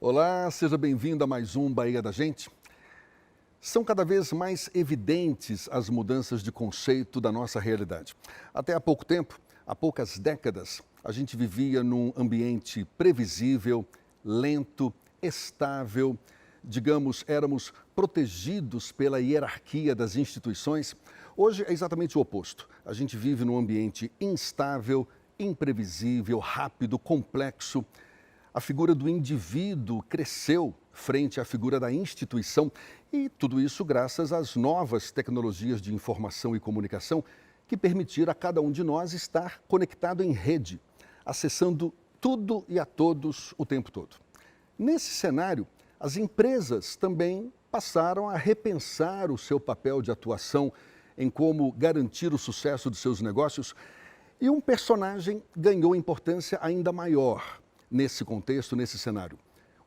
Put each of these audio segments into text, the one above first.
Olá, seja bem-vindo a mais um Bahia da Gente. São cada vez mais evidentes as mudanças de conceito da nossa realidade. Até há pouco tempo, há poucas décadas, a gente vivia num ambiente previsível, lento, estável, digamos, éramos protegidos pela hierarquia das instituições. Hoje é exatamente o oposto. A gente vive num ambiente instável, imprevisível, rápido, complexo. A figura do indivíduo cresceu frente à figura da instituição e tudo isso graças às novas tecnologias de informação e comunicação que permitiram a cada um de nós estar conectado em rede, acessando tudo e a todos o tempo todo. Nesse cenário, as empresas também passaram a repensar o seu papel de atuação em como garantir o sucesso de seus negócios e um personagem ganhou importância ainda maior nesse contexto, nesse cenário,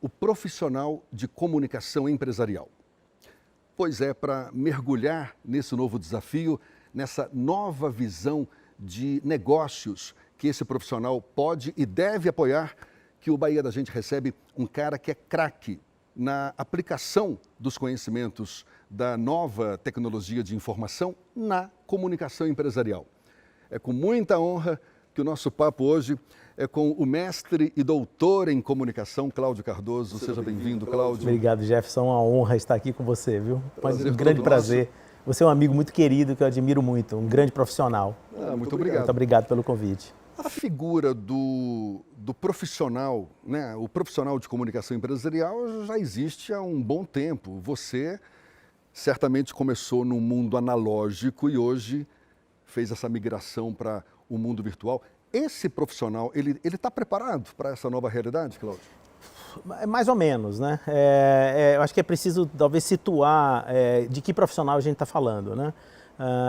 o profissional de comunicação empresarial. Pois é, para mergulhar nesse novo desafio, nessa nova visão de negócios que esse profissional pode e deve apoiar, que o Bahia da Gente recebe um cara que é craque na aplicação dos conhecimentos da nova tecnologia de informação na comunicação empresarial. É com muita honra que o nosso papo hoje é com o mestre e doutor em comunicação, Cláudio Cardoso. Seja bem-vindo, Cláudio. Obrigado, Jefferson. É uma honra estar aqui com você, viu? Prazer Um grande todo prazer. Você é um amigo muito querido, que eu admiro muito, um grande profissional. Muito obrigado. Muito obrigado pelo convite. A figura do profissional, né, o profissional de comunicação empresarial já existe há um bom tempo. Você certamente começou no mundo analógico e hoje fez essa migração para o mundo virtual. Esse profissional, ele está preparado para essa nova realidade, Cláudio? Mais ou menos, né? Eu acho que é preciso talvez situar de que profissional a gente está falando, né?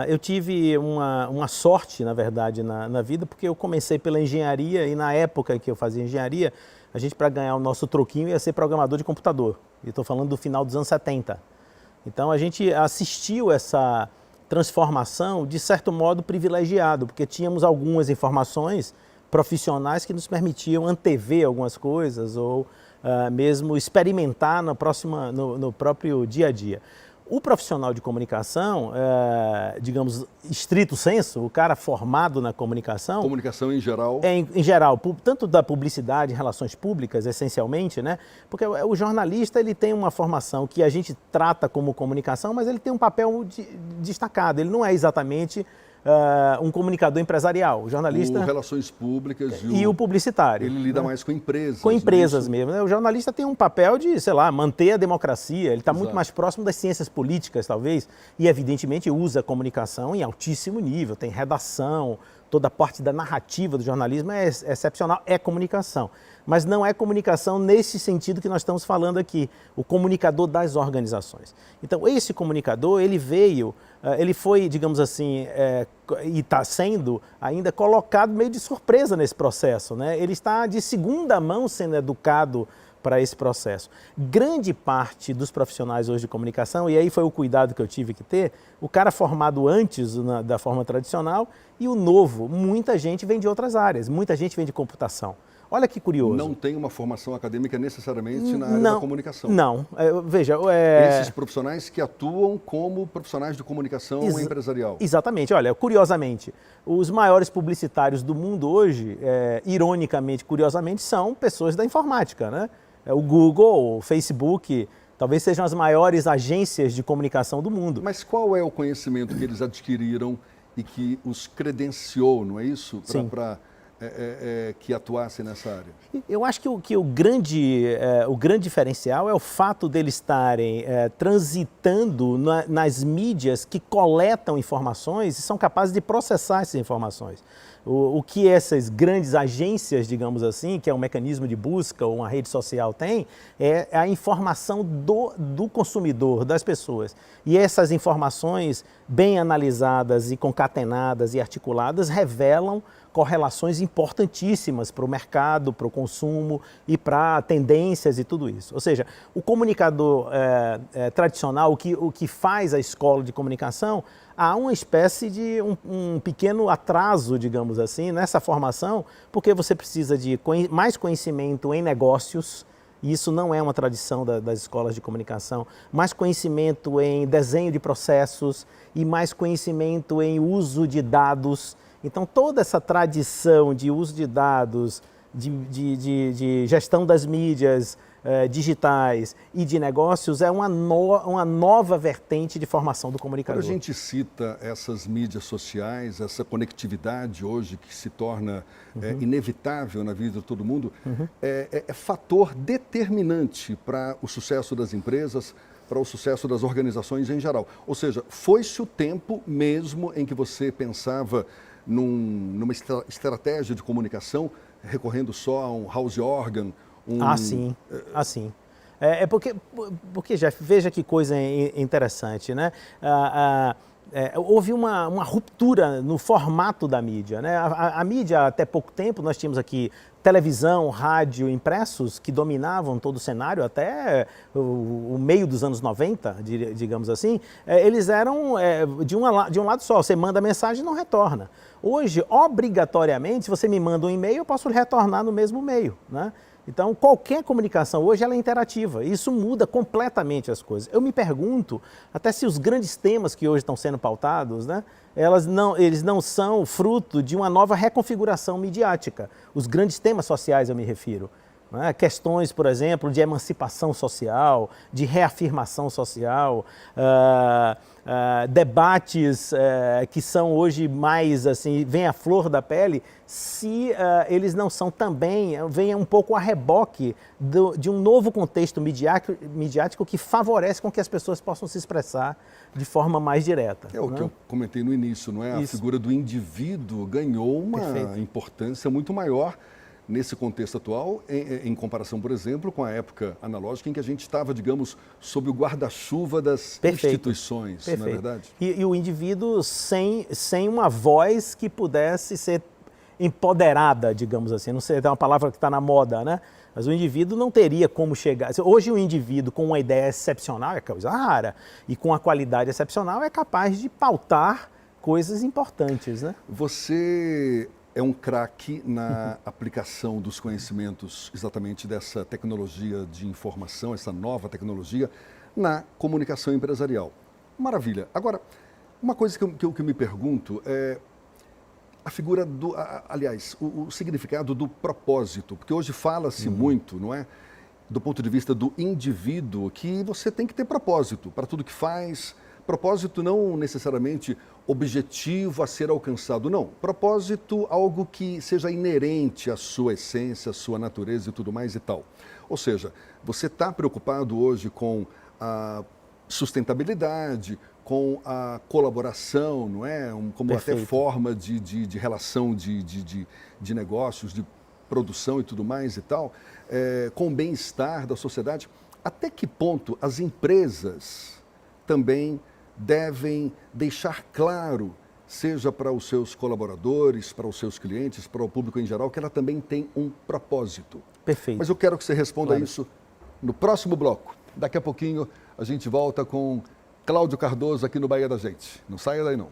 Eu tive uma sorte, na verdade, na vida, porque eu comecei pela engenharia e na época que eu fazia engenharia, a gente, para ganhar o nosso troquinho, ia ser programador de computador. E estou falando do final dos anos 70. Então a gente assistiu essa transformação, de certo modo, privilegiado, porque tínhamos algumas informações profissionais que nos permitiam antever algumas coisas ou mesmo experimentar no próprio dia a dia. O profissional de comunicação, digamos, estrito senso, o cara formado na comunicação... Comunicação em geral? Em geral, tanto da publicidade, relações públicas, essencialmente, né? Porque o jornalista, ele tem uma formação que a gente trata como comunicação, mas ele tem um papel destacado, ele não é exatamente um comunicador empresarial. O jornalista... O relações públicas e o publicitário. Ele lida mais com empresas. Com empresas mesmo. Né? O jornalista tem um papel de, sei lá, manter a democracia. Ele está muito mais próximo das ciências políticas, talvez. E, evidentemente, usa a comunicação em altíssimo nível. Tem redação, toda a parte da narrativa do jornalismo é excepcional. É comunicação. Mas não é comunicação nesse sentido que nós estamos falando aqui. O comunicador das organizações. Então, esse comunicador, ele veio... Ele foi, digamos assim, e está sendo ainda colocado meio de surpresa nesse processo, né? Ele está de segunda mão sendo educado para esse processo. Grande parte dos profissionais hoje de comunicação, e aí foi o cuidado que eu tive que ter, o cara formado antes da forma tradicional e o novo, muita gente vem de outras áreas, muita gente vem de computação. Olha que curioso. Não tem uma formação acadêmica necessariamente na área da comunicação. Não. Veja... Esses profissionais que atuam como profissionais de comunicação empresarial. Exatamente. Olha, curiosamente, os maiores publicitários do mundo hoje, ironicamente, curiosamente, são pessoas da informática, né? O Google, o Facebook, talvez sejam as maiores agências de comunicação do mundo. Mas qual é o conhecimento que eles adquiriram e que os credenciou, não é isso? Para que atuassem nessa área? Eu acho que o grande diferencial é o fato deles estarem transitando nas mídias que coletam informações e são capazes de processar essas informações. O que essas grandes agências, digamos assim, que é um mecanismo de busca ou uma rede social tem, é a informação do consumidor, das pessoas. E essas informações bem analisadas e concatenadas e articuladas revelam correlações importantíssimas para o mercado, para o consumo e para tendências e tudo isso. Ou seja, o comunicador tradicional, o que faz a escola de comunicação, há uma espécie de um pequeno atraso, digamos assim, nessa formação, porque você precisa de mais conhecimento em negócios, e isso não é uma tradição das escolas de comunicação, mais conhecimento em desenho de processos e mais conhecimento em uso de dados. Então, toda essa tradição de uso de dados, de gestão das mídias digitais e de negócios é uma nova vertente de formação do comunicador. Quando a gente cita essas mídias sociais, essa conectividade hoje que se torna inevitável na vida de todo mundo, é fator determinante para o sucesso das empresas, para o sucesso das organizações em geral. Ou seja, foi-se o tempo mesmo em que você pensava numa estratégia de comunicação recorrendo só a um house organ, sim. Porque, Jeff, veja que coisa interessante, né? Houve uma ruptura no formato da mídia, né? A mídia, até pouco tempo, nós tínhamos aqui televisão, rádio, impressos que dominavam todo o cenário até o meio dos anos 90, digamos assim. Eles eram de um lado só, você manda mensagem e não retorna. Hoje, obrigatoriamente, se você me manda um e-mail, eu posso retornar no mesmo e-mail, né? Então, qualquer comunicação hoje ela é interativa e isso muda completamente as coisas. Eu me pergunto até se os grandes temas que hoje estão sendo pautados, né, eles não são fruto de uma nova reconfiguração midiática. Os grandes temas sociais eu me refiro. Né? Questões, por exemplo, de emancipação social, de reafirmação social, debates que são hoje mais, assim, vêm à flor da pele, se eles não são também, vêm um pouco a reboque de um novo contexto midiático que favorece com que as pessoas possam se expressar de forma mais direta. É o que eu comentei no início, não é? Isso. A figura do indivíduo ganhou uma Perfeito. importância muito maior nesse contexto atual, em comparação, por exemplo, com a época analógica em que a gente estava, digamos, sob o guarda-chuva das instituições, não é verdade? E o indivíduo sem uma voz que pudesse ser empoderada, digamos assim, não sei, é uma palavra que está na moda, né? Mas o indivíduo não teria como chegar. Hoje o indivíduo com uma ideia excepcional, é coisa rara, e com a qualidade excepcional é capaz de pautar coisas importantes, né? Você é um craque na aplicação dos conhecimentos exatamente dessa tecnologia de informação, essa nova tecnologia, na comunicação empresarial. Maravilha. Agora, uma coisa que eu me pergunto é a figura aliás, o significado do propósito, porque hoje fala-se muito, não é? Do ponto de vista do indivíduo, que você tem que ter propósito para tudo que faz. Propósito não necessariamente objetivo a ser alcançado, não. Propósito, algo que seja inerente à sua essência, à sua natureza e tudo mais e tal. Ou seja, você está preocupado hoje com a sustentabilidade, com a colaboração, não é? Como Perfeito. até forma de relação de negócios, de produção e tudo mais e tal, com o bem-estar da sociedade. Até que ponto as empresas também devem deixar claro, seja para os seus colaboradores, para os seus clientes, para o público em geral, que ela também tem um propósito. Perfeito. Mas eu quero que você responda Claro. isso no próximo bloco. Daqui a pouquinho a gente volta com Cláudio Cardoso aqui no Bahia da Gente. Não saia daí não.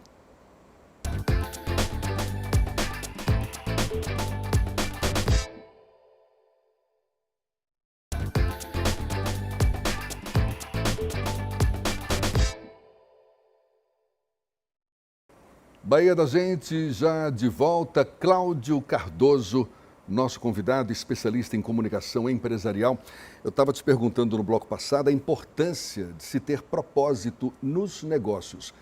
Bahia da Gente, já de volta, Cláudio Cardoso, nosso convidado, especialista em comunicação empresarial. Eu estava te perguntando no bloco passado a importância de se ter propósito nos negócios.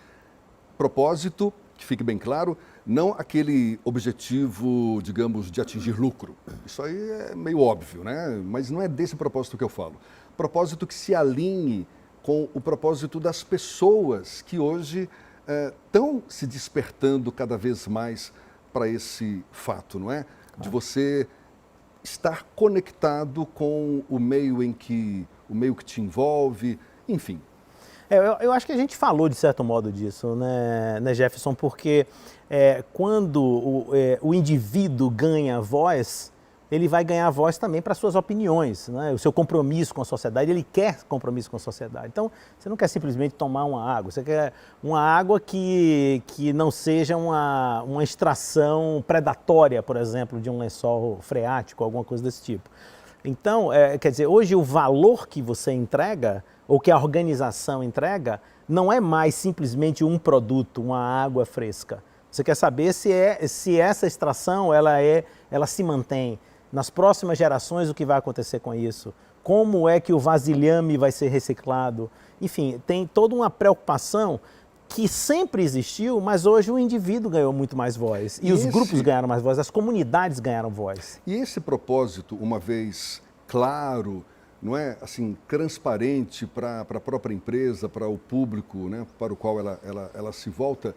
Propósito, que fique bem claro, não aquele objetivo, digamos, de atingir lucro. Isso aí é meio óbvio, né? Mas não é desse propósito que eu falo. Propósito que se alinhe com o propósito das pessoas que hoje estão se despertando cada vez mais para esse fato, não é? De você estar conectado com o meio que te envolve, enfim. Eu acho que a gente falou de certo modo disso, né, Jefferson, porque quando o indivíduo ganha voz, ele vai ganhar voz também para suas opiniões, né? O seu compromisso com a sociedade, ele quer compromisso com a sociedade. Então, você não quer simplesmente tomar uma água, você quer uma água que não seja uma extração predatória, por exemplo, de um lençol freático, alguma coisa desse tipo. Então, quer dizer, hoje o valor que você entrega, ou que a organização entrega, não é mais simplesmente um produto, uma água fresca. Você quer saber se essa extração ela se mantém. Nas próximas gerações, o que vai acontecer com isso? Como é que o vasilhame vai ser reciclado? Enfim, tem toda uma preocupação que sempre existiu, mas hoje o indivíduo ganhou muito mais voz. E os grupos ganharam mais voz, as comunidades ganharam voz. E esse propósito, uma vez claro, não é assim, transparente para a própria empresa, para o público, né, para o qual ela se volta,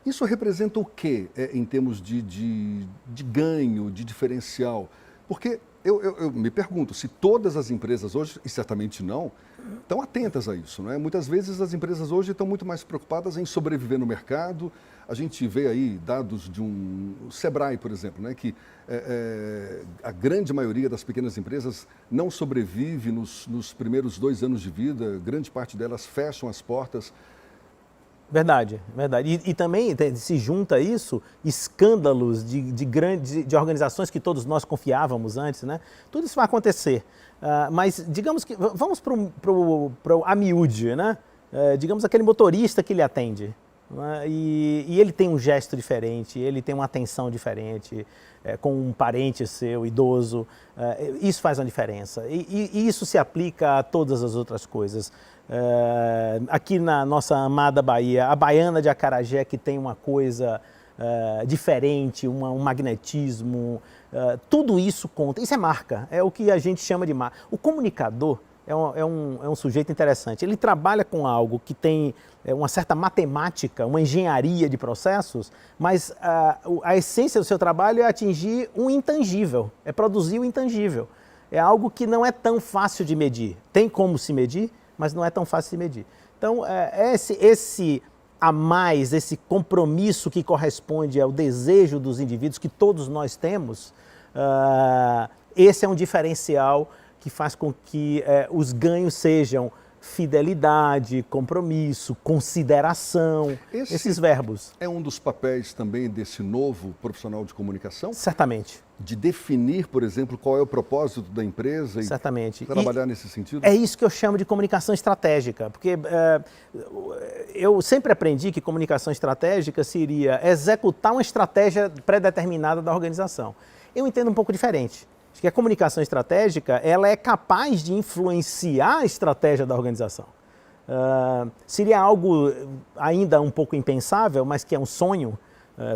isso representa o quê em termos de ganho, de diferencial? Porque eu me pergunto, se todas as empresas hoje, e certamente não, estão atentas a isso, não é? Muitas vezes as empresas hoje estão muito mais preocupadas em sobreviver no mercado. A gente vê aí dados de um Sebrae, por exemplo, né, que a grande maioria das pequenas empresas não sobrevive nos primeiros 2 anos de vida, grande parte delas fecham as portas. Verdade, verdade. E também se junta a isso escândalos de organizações que todos nós confiávamos antes, né? Tudo isso vai acontecer. Mas digamos que, vamos para o a miúde, né? Digamos aquele motorista que lhe atende. Né? E ele tem um gesto diferente, ele tem uma atenção diferente, com um parente seu, idoso. Isso faz uma diferença. E isso se aplica a todas as outras coisas. Aqui na nossa amada Bahia, a baiana de acarajé, que tem uma coisa diferente, um magnetismo, tudo isso conta. Isso é marca, é o que a gente chama de marca. O comunicador é um sujeito interessante. Ele trabalha com algo que tem uma certa matemática, uma engenharia de processos, mas a essência do seu trabalho é atingir um intangível, é produzir o intangível. É algo que não é tão fácil de medir. Tem como se medir, mas não é tão fácil de medir. Então, esse a mais, esse compromisso que corresponde ao desejo dos indivíduos, que todos nós temos, esse é um diferencial que faz com que os ganhos sejam fidelidade, compromisso, consideração, esses verbos. É um dos papéis também desse novo profissional de comunicação? Certamente. De definir, por exemplo, qual é o propósito da empresa certamente. E trabalhar nesse sentido? É isso que eu chamo de comunicação estratégica, porque eu sempre aprendi que comunicação estratégica seria executar uma estratégia pré-determinada da organização. Eu entendo um pouco diferente. Acho que a comunicação estratégica ela é capaz de influenciar a estratégia da organização. Seria algo ainda um pouco impensável, mas que é um sonho,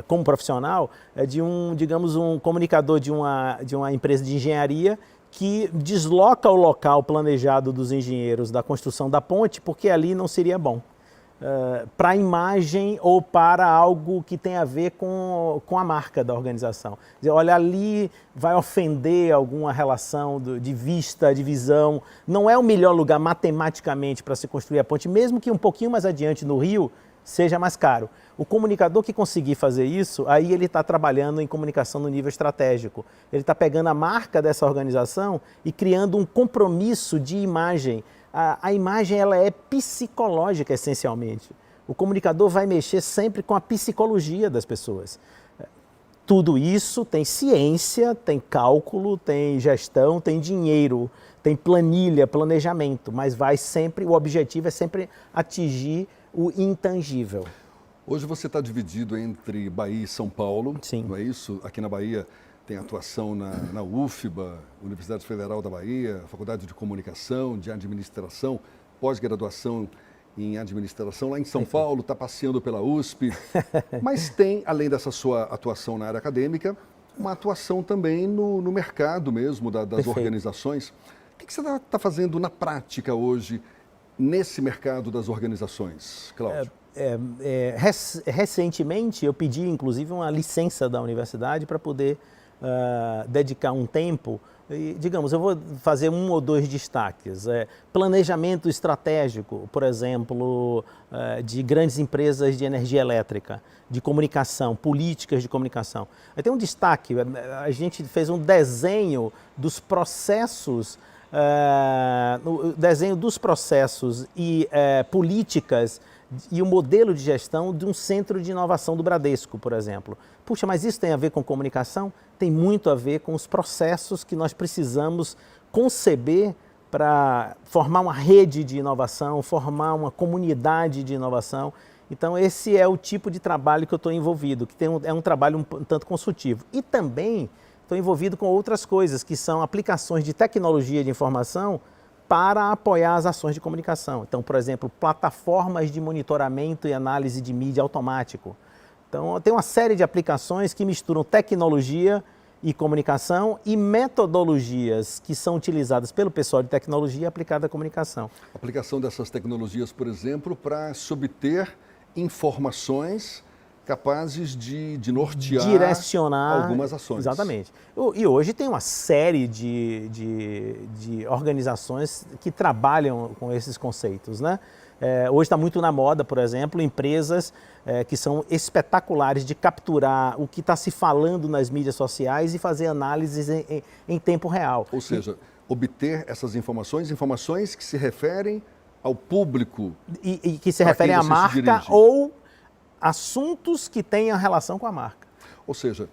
como profissional, de digamos, um comunicador de uma empresa de engenharia que desloca o local planejado dos engenheiros da construção da ponte, porque ali não seria bom. Para a imagem ou para algo que tem a ver com a marca da organização. Dizer, olha, ali vai ofender alguma relação de vista, de visão. Não é o melhor lugar matematicamente para se construir a ponte, mesmo que um pouquinho mais adiante no Rio seja mais caro. O comunicador que conseguir fazer isso, aí ele está trabalhando em comunicação no nível estratégico. Ele está pegando a marca dessa organização e criando um compromisso de imagem. A imagem ela é psicológica, essencialmente. O comunicador vai mexer sempre com a psicologia das pessoas. Tudo isso tem ciência, tem cálculo, tem gestão, tem dinheiro, tem planilha, planejamento, mas o objetivo é sempre atingir o intangível. Hoje você está dividido entre Bahia e São Paulo, Sim. Não é isso? Aqui na Bahia tem atuação na UFBA, Universidade Federal da Bahia, Faculdade de Comunicação, de Administração, pós-graduação em Administração. Lá em São Paulo, está passeando pela USP. Mas tem, além dessa sua atuação na área acadêmica, uma atuação também no mercado mesmo das organizações. O que você está fazendo na prática hoje nesse mercado das organizações, Cláudio? Recentemente, eu pedi, inclusive, uma licença da universidade para poder dedicar um tempo. E, digamos, eu vou fazer 1 ou 2 destaques. Planejamento estratégico, por exemplo, de grandes empresas de energia elétrica, de comunicação, políticas de comunicação. Aí tem um destaque, a gente fez um desenho dos processos, e políticas e o modelo de gestão de um centro de inovação do Bradesco, por exemplo. Puxa, mas isso tem a ver com comunicação? Tem muito a ver com os processos que nós precisamos conceber para formar uma rede de inovação, formar uma comunidade de inovação. Então, esse é o tipo de trabalho que eu estou envolvido, que é um trabalho um tanto consultivo. E também estou envolvido com outras coisas, que são aplicações de tecnologia de informação para apoiar as ações de comunicação. Então, por exemplo, plataformas de monitoramento e análise de mídia automático. Então, tem uma série de aplicações que misturam tecnologia e comunicação e metodologias que são utilizadas pelo pessoal de tecnologia aplicada à comunicação. Aplicação dessas tecnologias, por exemplo, para se obter informações capazes de nortear, direcionar algumas ações. Exatamente. E hoje tem uma série de organizações que trabalham com esses conceitos, né? Hoje está muito na moda, por exemplo, empresas que são espetaculares de capturar o que está se falando nas mídias sociais e fazer análises em tempo real. Ou seja, obter essas informações que se referem ao público. E que se referem à marca ou assuntos que tenham relação com a marca. Ou seja,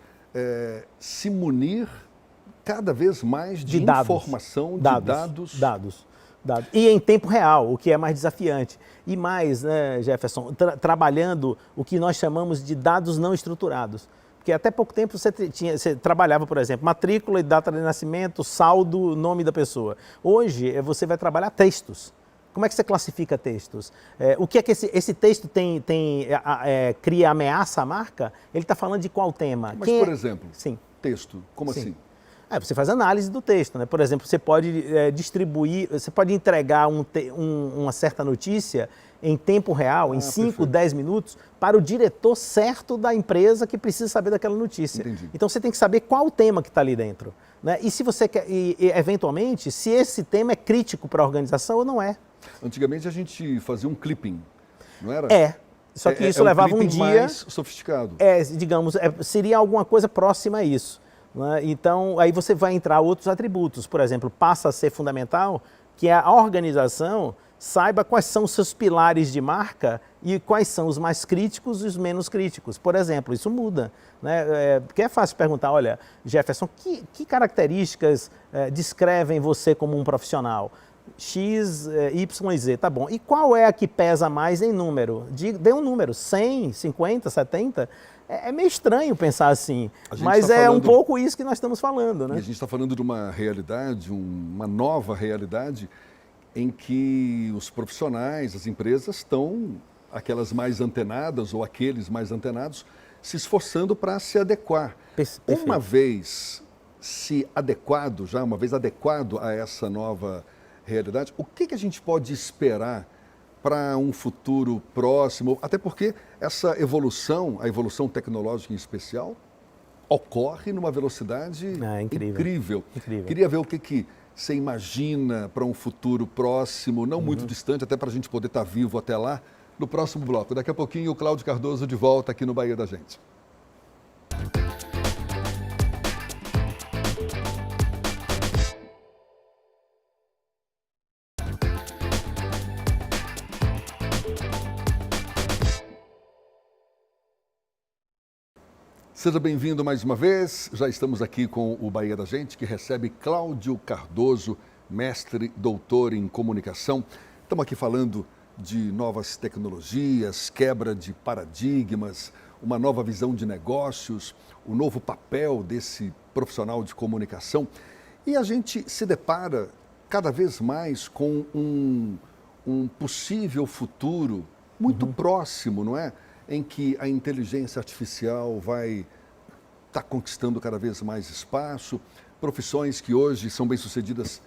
se munir cada vez mais de informação, de dados. E em tempo real, o que é mais desafiante. E mais, né, Jefferson, trabalhando o que nós chamamos de dados não estruturados. Porque até pouco tempo você trabalhava, por exemplo, matrícula e data de nascimento, saldo, nome da pessoa. Hoje você vai trabalhar textos. Como é que você classifica textos? O que é que esse texto cria ameaça à marca? Ele está falando de qual tema? Mas, por exemplo, Sim. texto, como assim? Você faz análise do texto, né? Por exemplo, você pode distribuir, você pode entregar uma certa notícia em tempo real, em 5, 10 minutos, para o diretor certo da empresa que precisa saber daquela notícia. Entendi. Então você tem que saber qual o tema que está ali dentro, né? E se você quer, eventualmente, se esse tema é crítico para a organização ou não é. Antigamente a gente fazia um clipping, não era? Só que isso levava um dia mais sofisticado. Digamos, seria alguma coisa próxima a isso. Né? Então, aí você vai entrar outros atributos. Por exemplo, passa a ser fundamental que a organização saiba quais são os seus pilares de marca e quais são os mais críticos e os menos críticos. Por exemplo, isso muda. Né? Porque é fácil perguntar, olha, Jefferson, que características descrevem você como um profissional? X, Y e Z, tá bom. E qual é a que pesa mais em número? Dê um número, 100, 50, 70? É meio estranho pensar assim, mas um pouco isso que nós estamos falando, né? E a gente está falando de uma realidade, uma nova realidade, em que os profissionais, as empresas estão, aquelas mais antenadas ou aqueles mais antenados, se esforçando para se adequar. Perfeito. Uma vez adequado a essa nova realidade, o que a gente pode esperar para um futuro próximo? Até porque essa evolução, a evolução tecnológica em especial, ocorre numa velocidade incrível. Queria ver o que você imagina para um futuro próximo, não muito distante, até para a gente poder estar vivo até lá, no próximo bloco. Daqui a pouquinho o Cláudio Cardoso de volta aqui no Bahia da Gente. Seja bem-vindo mais uma vez. Já estamos aqui com o Bahia da Gente, que recebe Cláudio Cardoso, mestre, doutor em comunicação. Estamos aqui falando de novas tecnologias, quebra de paradigmas, uma nova visão de negócios, o novo papel desse profissional de comunicação. E a gente se depara cada vez mais com um possível futuro muito próximo, não é? Em que a inteligência artificial vai estar conquistando cada vez mais espaço, profissões que hoje são bem-sucedidas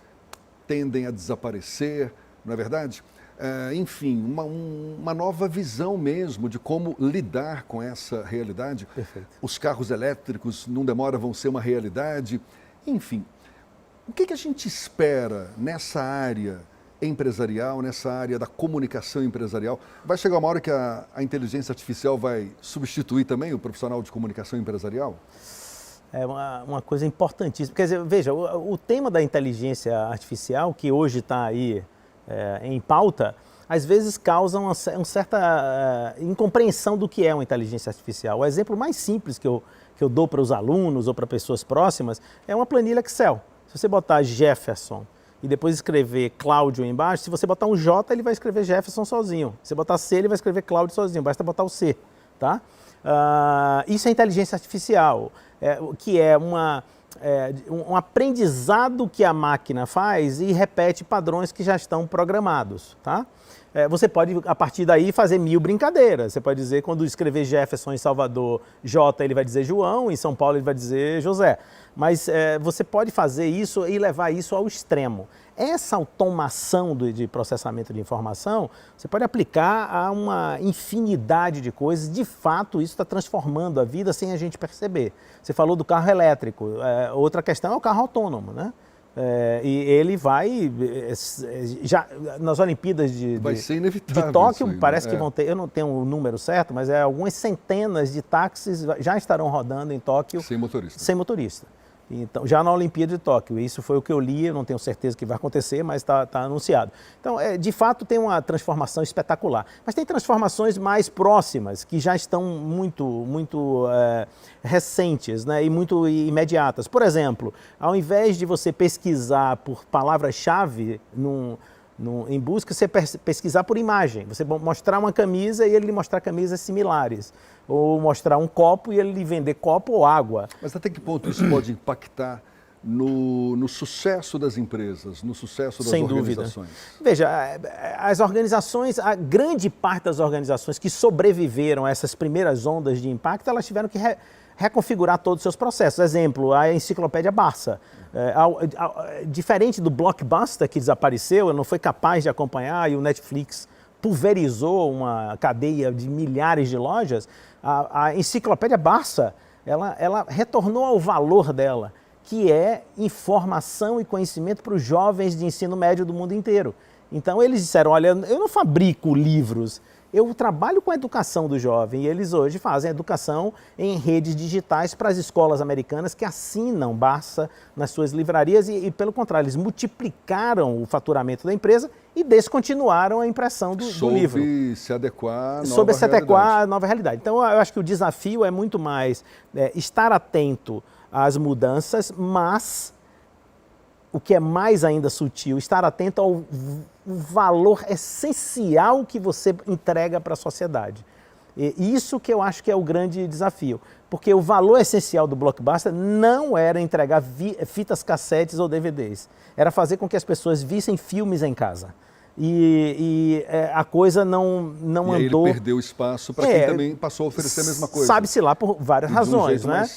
tendem a desaparecer, não é verdade? Enfim, uma nova visão mesmo de como lidar com essa realidade. Perfeito. Os carros elétricos, não demora, vão ser uma realidade. Enfim, o que a gente espera nessa área empresarial, nessa área da comunicação empresarial? Vai chegar uma hora que a inteligência artificial vai substituir também o profissional de comunicação empresarial? É uma coisa importantíssima. Quer dizer, veja, o tema da inteligência artificial, que hoje está aí em pauta, às vezes causa uma certa incompreensão do que é uma inteligência artificial. O exemplo mais simples que eu dou para os alunos ou para pessoas próximas é uma planilha Excel. Se você botar Jefferson e depois escrever Cláudio embaixo, se você botar um J, ele vai escrever Jefferson sozinho. Se você botar C, ele vai escrever Cláudio sozinho, basta botar o C, tá? Isso é inteligência artificial, que é um aprendizado que a máquina faz e repete padrões que já estão programados, tá? Você pode, a partir daí, fazer 1000 brincadeiras. Você pode dizer, quando escrever Jefferson em Salvador, J, ele vai dizer João, em São Paulo ele vai dizer José. Mas você pode fazer isso e levar isso ao extremo. Essa automação de processamento de informação, você pode aplicar a uma infinidade de coisas. De fato, isso está transformando a vida sem a gente perceber. Você falou do carro elétrico. Outra questão é o carro autônomo, né? E ele vai, já nas Olimpíadas vai ser inevitável de Tóquio, aí, parece né? que vão ter, eu não tenho o número certo, mas algumas centenas de táxis já estarão rodando em Tóquio sem motorista. Sem motorista. Então, já na Olimpíada de Tóquio, isso foi o que eu li, eu não tenho certeza que vai acontecer, mas está anunciado. Então, de fato, tem uma transformação espetacular. Mas tem transformações mais próximas, que já estão muito recentes, né, e muito imediatas. Por exemplo, ao invés de você pesquisar por palavra-chave em busca, você pesquisar por imagem. Você mostrar uma camisa e ele lhe mostrar camisas similares. Ou mostrar um copo e ele lhe vender copo ou água. Mas até que ponto isso pode impactar no sucesso das empresas, no sucesso das organizações? Sem dúvida. Veja, as organizações, a grande parte das organizações que sobreviveram a essas primeiras ondas de impacto, elas tiveram que reconfigurar todos os seus processos. Exemplo, a enciclopédia Barça. Diferente do Blockbuster, que desapareceu, não foi capaz de acompanhar, e o Netflix pulverizou uma cadeia de milhares de lojas, a enciclopédia Barça, ela retornou ao valor dela, que é informação e conhecimento para os jovens de ensino médio do mundo inteiro. Então eles disseram, olha, eu não fabrico livros, eu trabalho com a educação do jovem, e eles hoje fazem educação em redes digitais para as escolas americanas que assinam Barça nas suas livrarias e pelo contrário, eles multiplicaram o faturamento da empresa e descontinuaram a impressão do livro. Soube se adequar à nova realidade. Então, eu acho que o desafio é muito mais estar atento às mudanças, mas o que é mais ainda sutil, estar atento ao valor essencial que você entrega para a sociedade. E isso que eu acho que é o grande desafio, porque o valor essencial do Blockbuster não era entregar fitas cassetes ou DVDs, era fazer com que as pessoas vissem filmes em casa. E a coisa não e aí andou. Ele perdeu espaço para quem também passou a oferecer a mesma coisa. Sabe-se lá por várias razões, né?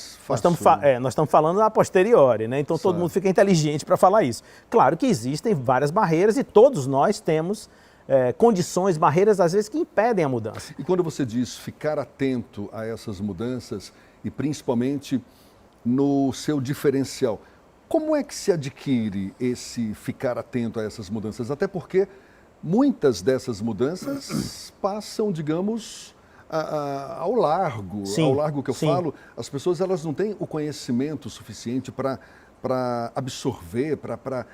Nós estamos falando a posteriori, né? Então todo mundo fica inteligente para falar isso. Claro que existem várias barreiras e todos nós temos condições, barreiras às vezes que impedem a mudança. E quando você diz ficar atento a essas mudanças e principalmente no seu diferencial, como é que se adquire esse ficar atento a essas mudanças? Até porque muitas dessas mudanças passam, digamos, ao largo. Sim, ao largo que eu sim. falo, as pessoas elas não têm o conhecimento suficiente para absorver, para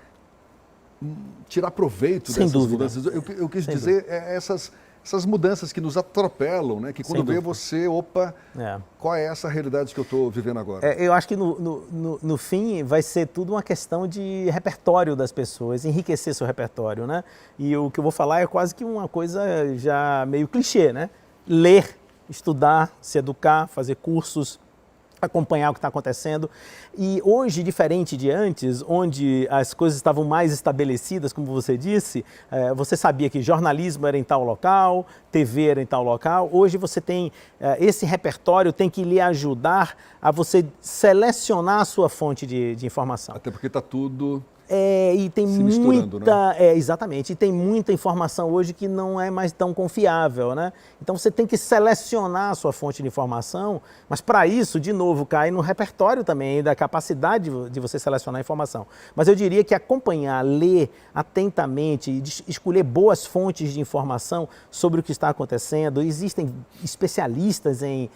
tirar proveito Sem dessas dúvida. mudanças. Eu quis Sem dizer essas mudanças que nos atropelam, né? Que quando vê você, qual é essa realidade que eu estou vivendo agora? Eu acho que no fim vai ser tudo uma questão de repertório das pessoas, enriquecer seu repertório, né? E o que eu vou falar é quase que uma coisa já meio clichê, né? Ler, estudar, se educar, fazer cursos, acompanhar o que está acontecendo. E hoje, diferente de antes, onde as coisas estavam mais estabelecidas, como você disse, você sabia que jornalismo era em tal local, TV era em tal local. Hoje você tem esse repertório, tem que lhe ajudar a você selecionar a sua fonte de informação. Até porque está tudo e tem se misturando, muita, né? Exatamente, e tem muita informação hoje que não é mais tão confiável, né? Então você tem que selecionar a sua fonte de informação, mas para isso, de novo, cai no repertório também, da capacidade de você selecionar a informação. Mas eu diria que acompanhar, ler atentamente, escolher boas fontes de informação sobre o que está acontecendo, existem especialistas em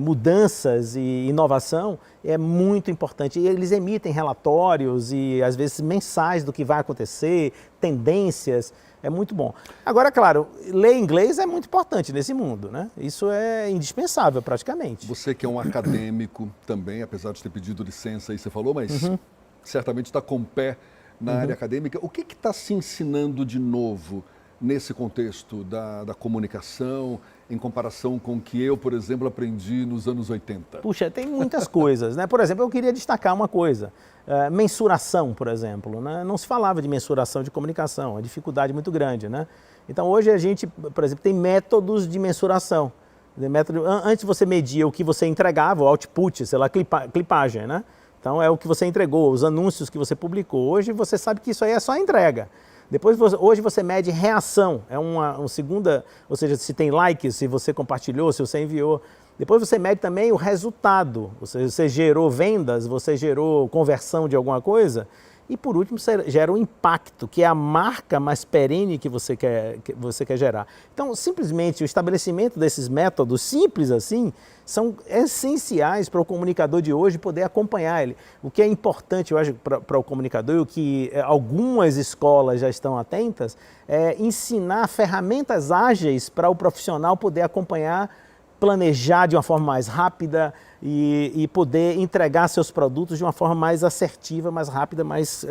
mudanças e inovação, é muito importante. E eles emitem relatórios e, às vezes, mensagens do que vai acontecer, tendências, é muito bom. Agora, claro, ler inglês é muito importante nesse mundo, né? Isso é indispensável, praticamente. Você que é um acadêmico também, apesar de ter pedido licença aí, você falou, mas certamente está com o pé na área acadêmica. O que está se ensinando de novo nesse contexto da comunicação, em comparação com o que eu, por exemplo, aprendi nos anos 80? Puxa, tem muitas coisas, né? Por exemplo, eu queria destacar uma coisa. Mensuração, por exemplo, né? Não se falava de mensuração de comunicação, é uma dificuldade muito grande, né? Então, hoje a gente, por exemplo, tem métodos de mensuração. Antes você media o que você entregava, o output, sei lá, clipagem, né? Então é o que você entregou, os anúncios que você publicou. Hoje você sabe que isso aí é só entrega. Hoje você mede reação, é uma segunda, ou seja, se tem likes, se você compartilhou, se você enviou. Depois você mede também o resultado, você gerou vendas, você gerou conversão de alguma coisa. E por último, você gera um impacto, que é a marca mais perene que você quer gerar. Então, simplesmente o estabelecimento desses métodos simples assim, são essenciais para o comunicador de hoje poder acompanhar ele. O que é importante, eu acho, para o comunicador, e o que algumas escolas já estão atentas, é ensinar ferramentas ágeis para o profissional poder acompanhar, planejar de uma forma mais rápida e poder entregar seus produtos de uma forma mais assertiva, mais rápida, mais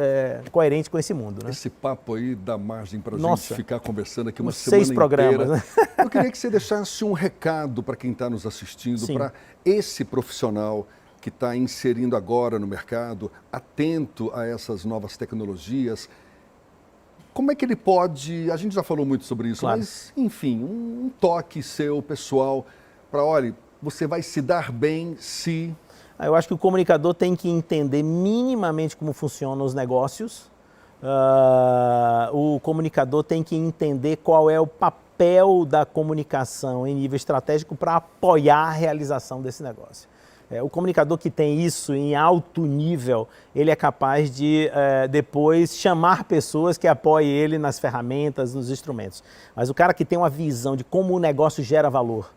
coerente com esse mundo. Né? Esse papo aí dá margem para a gente ficar conversando aqui uma semana 6 programas, inteira. Né? Eu queria que você deixasse um recado para quem está nos assistindo, para esse profissional que está inserindo agora no mercado, atento a essas novas tecnologias. Como é que ele pode, a gente já falou muito sobre isso, claro, mas enfim, um toque seu, pessoal, para, olha, você vai se dar bem se... Eu acho que o comunicador tem que entender minimamente como funcionam os negócios. O comunicador tem que entender qual é o papel da comunicação em nível estratégico para apoiar a realização desse negócio. O comunicador que tem isso em alto nível, ele é capaz de depois chamar pessoas que apoiem ele nas ferramentas, nos instrumentos. Mas o cara que tem uma visão de como o negócio gera valor,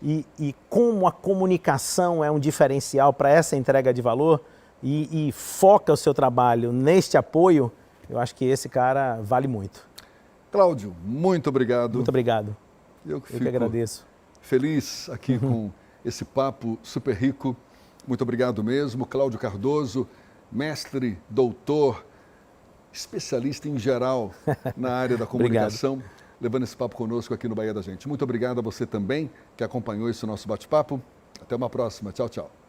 e como a comunicação é um diferencial para essa entrega de valor e foca o seu trabalho neste apoio, eu acho que esse cara vale muito. Cláudio, muito obrigado. Muito obrigado. Eu que agradeço. Feliz aqui com esse papo super rico. Muito obrigado mesmo. Cláudio Cardoso, mestre, doutor, especialista em geral na área da comunicação. Levando esse papo conosco aqui no Bahia da Gente. Muito obrigado a você também que acompanhou esse nosso bate-papo. Até uma próxima. Tchau, tchau.